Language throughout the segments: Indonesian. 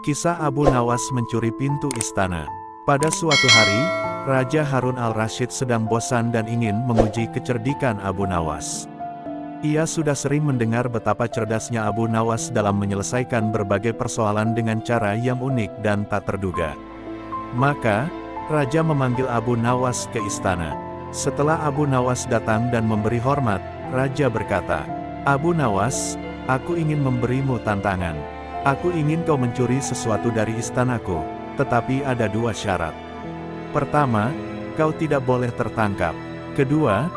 Kisah Abu Nawas mencuri pintu istana. Pada suatu hari, Raja Harun al-Rasyid sedang bosan dan ingin menguji kecerdikan Abu Nawas. Ia sudah sering mendengar betapa cerdasnya Abu Nawas dalam menyelesaikan berbagai persoalan dengan cara yang unik dan tak terduga. Maka, Raja memanggil Abu Nawas ke istana. Setelah Abu Nawas datang dan memberi hormat, Raja berkata, "Abu Nawas, aku ingin memberimu tantangan. Aku ingin kau mencuri sesuatu dari istanaku, tetapi ada dua syarat. Pertama, kau tidak boleh tertangkap. Kedua,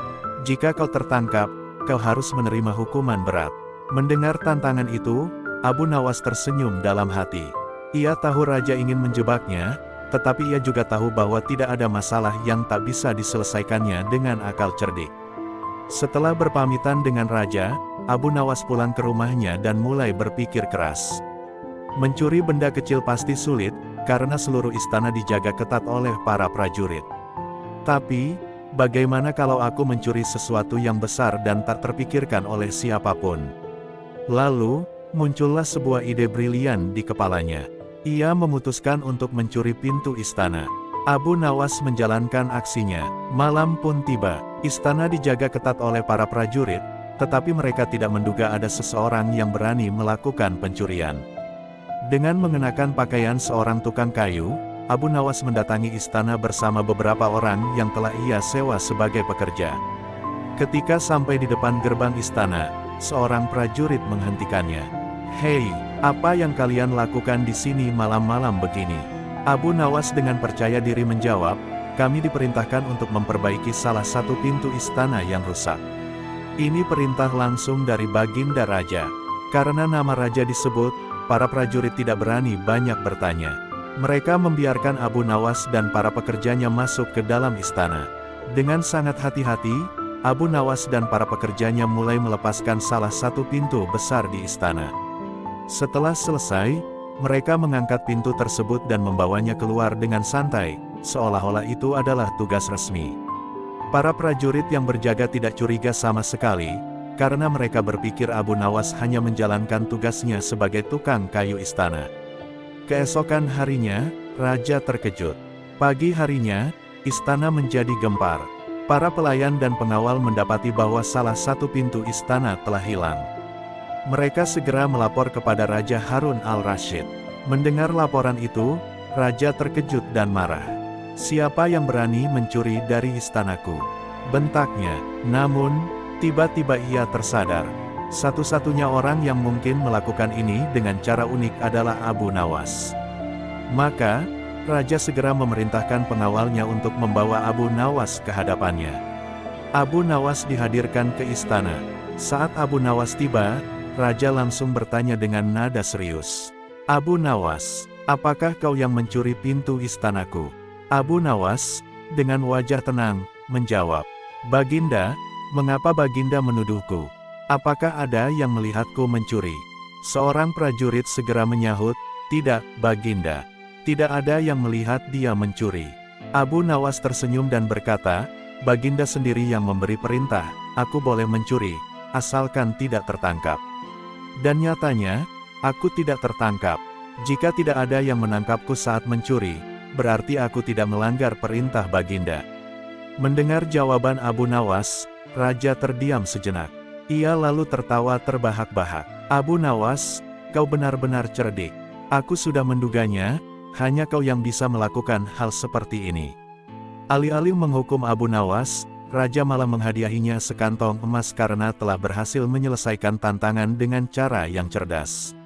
jika kau tertangkap, kau harus menerima hukuman berat." Mendengar tantangan itu, Abu Nawas tersenyum dalam hati. Ia tahu Raja ingin menjebaknya, tetapi ia juga tahu bahwa tidak ada masalah yang tak bisa diselesaikannya dengan akal cerdik. Setelah berpamitan dengan Raja, Abu Nawas pulang ke rumahnya dan mulai berpikir keras. Mencuri benda kecil pasti sulit, karena seluruh istana dijaga ketat oleh para prajurit. Tapi, bagaimana kalau aku mencuri sesuatu yang besar dan tak terpikirkan oleh siapapun? Lalu, muncullah sebuah ide brilian di kepalanya. Ia memutuskan untuk mencuri pintu istana. Abu Nawas menjalankan aksinya. Malam pun tiba. Istana dijaga ketat oleh para prajurit, tetapi mereka tidak menduga ada seseorang yang berani melakukan pencurian. Dengan mengenakan pakaian seorang tukang kayu, Abu Nawas mendatangi istana bersama beberapa orang yang telah ia sewa sebagai pekerja. Ketika sampai di depan gerbang istana, seorang prajurit menghentikannya. "Hei, apa yang kalian lakukan di sini malam-malam begini?" Abu Nawas dengan percaya diri menjawab, "Kami diperintahkan untuk memperbaiki salah satu pintu istana yang rusak. Ini perintah langsung dari Baginda Raja." Karena nama Raja disebut, para prajurit tidak berani banyak bertanya. Mereka membiarkan Abu Nawas dan para pekerjanya masuk ke dalam istana. Dengan sangat hati-hati, Abu Nawas dan para pekerjanya mulai melepaskan salah satu pintu besar di istana. Setelah selesai, mereka mengangkat pintu tersebut dan membawanya keluar dengan santai, seolah-olah itu adalah tugas resmi. Para prajurit yang berjaga tidak curiga sama sekali, karena mereka berpikir Abu Nawas hanya menjalankan tugasnya sebagai tukang kayu istana. Keesokan harinya, Raja terkejut. Pagi harinya, istana menjadi gempar. Para pelayan dan pengawal mendapati bahwa salah satu pintu istana telah hilang. Mereka segera melapor kepada Raja Harun al-Rasyid. Mendengar laporan itu, Raja terkejut dan marah. "Siapa yang berani mencuri dari istanaku?" bentaknya. Namun, tiba-tiba ia tersadar. Satu-satunya orang yang mungkin melakukan ini dengan cara unik adalah Abu Nawas. Maka, Raja segera memerintahkan pengawalnya untuk membawa Abu Nawas ke hadapannya. Abu Nawas dihadirkan ke istana. Saat Abu Nawas tiba, Raja langsung bertanya dengan nada serius, "Abu Nawas, apakah kau yang mencuri pintu istanaku?" Abu Nawas, dengan wajah tenang, menjawab, "Baginda, mengapa Baginda menuduhku? Apakah ada yang melihatku mencuri?" Seorang prajurit segera menyahut, "Tidak, Baginda. Tidak ada yang melihat dia mencuri." Abu Nawas tersenyum dan berkata, "Baginda sendiri yang memberi perintah, aku boleh mencuri, asalkan tidak tertangkap. Dan nyatanya, aku tidak tertangkap. Jika tidak ada yang menangkapku saat mencuri, berarti aku tidak melanggar perintah Baginda." Mendengar jawaban Abu Nawas, Raja terdiam sejenak. Ia lalu tertawa terbahak-bahak. "Abu Nawas, kau benar-benar cerdik. Aku sudah menduganya, hanya kau yang bisa melakukan hal seperti ini." Alih-alih menghukum Abu Nawas, Raja malah menghadiahinya sekantong emas karena telah berhasil menyelesaikan tantangan dengan cara yang cerdas.